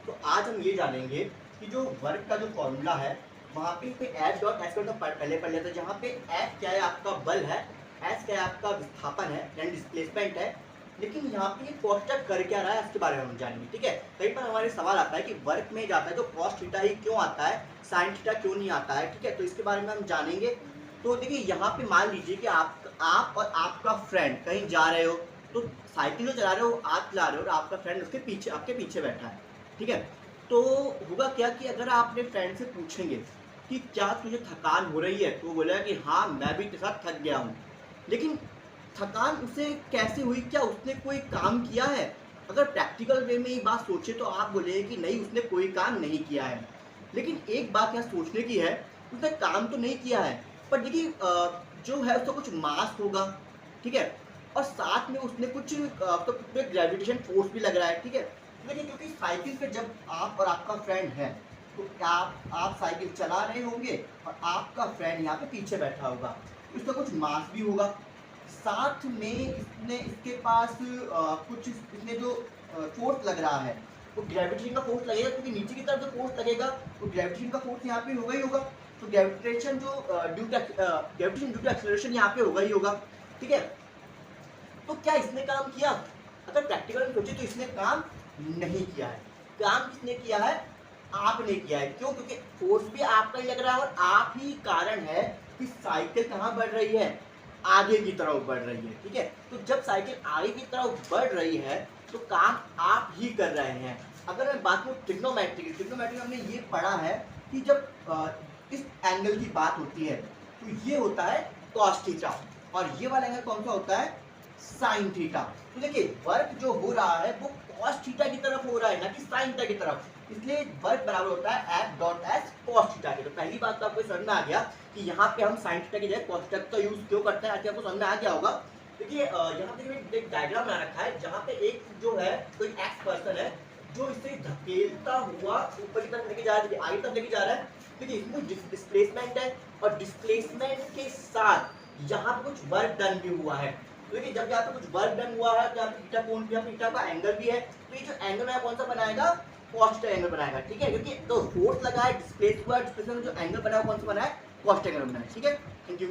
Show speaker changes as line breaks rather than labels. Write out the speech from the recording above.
तो आज हम ये जानेंगे कि जो वर्क का जो फॉर्मूला है वहाँ पे एफ डॉट एस तो पहले पढ़ लेते हैं। जहाँ पे एफ क्या है आपका बल है, एस क्या है आपका विस्थापन है यानी डिस्प्लेसमेंट है, लेकिन यहाँ पे ये कोष्टक कर क्या रहा है इसके बारे में हम जानेंगे। ठीक है, कई बार हमारे सवाल आता है कि वर्क में जाता है तो कॉस थीटा ही क्यों आता है, साइन थीटा क्यों नहीं आता है। ठीक है, तो इसके बारे में हम जानेंगे। तो देखिए यहाँ पे मान लीजिए कि आप और आपका फ्रेंड कहीं जा रहे हो, तो साइकिल जो चला रहे हो आप चला रहे हो और आपका फ्रेंड उसके पीछे आपके पीछे बैठा है। ठीक है, तो होगा क्या कि अगर आप अपने फ्रेंड से पूछेंगे कि क्या तुझे थकान हो रही है, तो वो बोलेगा कि हाँ मैं भी तेरे साथ थक गया हूँ। लेकिन थकान उसे कैसे हुई, क्या उसने कोई काम किया है? अगर प्रैक्टिकल वे में ये बात सोचे तो आप बोलेंगे कि नहीं उसने कोई काम नहीं किया है। लेकिन एक बात यहाँ सोचने की है, उसने काम तो नहीं किया है, पर देखिए जो है उसका कुछ मास होगा। ठीक है, और साथ में उसने कुछ तो ग्रेविटेशन फोर्स भी लग रहा है। ठीक है, देखिए क्योंकि साइकिल पे जब आप और आपका फ्रेंड है तो क्या आप साइकिल चला रहे होंगे और आपका फ्रेंड यहाँ पे पीछे बैठा होगा, उसका कुछ मास भी होगा। साथ में इसके पास कुछ इसने जो फोर्स लग रहा है वो ग्रेविटेशन का फोर्स लगेगा, क्योंकि नीचे की तरफ जो फोर्स लगेगा तो ग्रेविटेशन का फोर्स यहाँ पे होगा ही होगा। तो ग्रेविटेशन ड्यू टू एक्सेलरेशन यहाँ पे होगा ही होगा। ठीक है, तो क्या इसने काम किया? अगर प्रैक्टिकल में सोचे तो इसने काम नहीं किया है। काम किसने किया है? आपने किया है। क्यों? क्योंकि फोर्स भी आपका ही लग रहा है और आप ही कारण है कि साइकिल कहाँ बढ़ रही है, आगे की तरफ बढ़ रही है। ठीक है, तो जब साइकिल आगे की तरफ बढ़ रही है तो काम आप ही कर रहे हैं। अगर मैं बात करूँ ट्रिग्नोमेट्री में हमने ये पढ़ा है कि जब इस एंगल की बात होती है तो ये होता है कॉस थीटा और ये वाला एंगल कौन सा होता है? Sine theta. तो देखिए वर्क जो हो रहा है वो कॉस थीटा की तरफ हो रहा है, ना कि साइन थीटा की तरफ। इसलिए वर्क बराबर होता है F dot S cos theta के। तो पहली बात तो आपको समझ में आ गया कि यहाँ पे हम साइन थीटा की जगह कॉस थीटा का यूज क्यों करते हैं। आज आपको समझ में आ गया होगा। देखिए यहाँ पे एक डायग्राम बना रखा है जहाँ पे एक जो है कोई एक्स पर्सन है जो इसे धकेलता हुआ ऊपर की तरफ लेके जा रहा है, आगे तरफ लेके जा रहा है। देखिए इसमें डिस्प्लेसमेंट है और डिस्प्लेसमेंट के साथ यहाँ पे कुछ वर्क डन भी हुआ है। तो देखिए जब यहाँ पे कुछ वर्क डन हुआ है तो यहाँ पे थीटा कोण भी है, थीटा का एंगल भी है। तो ये जो एंगल है कौन सा बनाएगा? कॉस थीटा एंगल बनाएगा। ठीक है, क्योंकि तो फोर्स लगा है, डिस्प्लेस हुआ, डिस्प्लेसमेंट जो एंगल बना है कौन सा बना है? कॉस थीटा एंगल बना है। ठीक है, थैंक यू।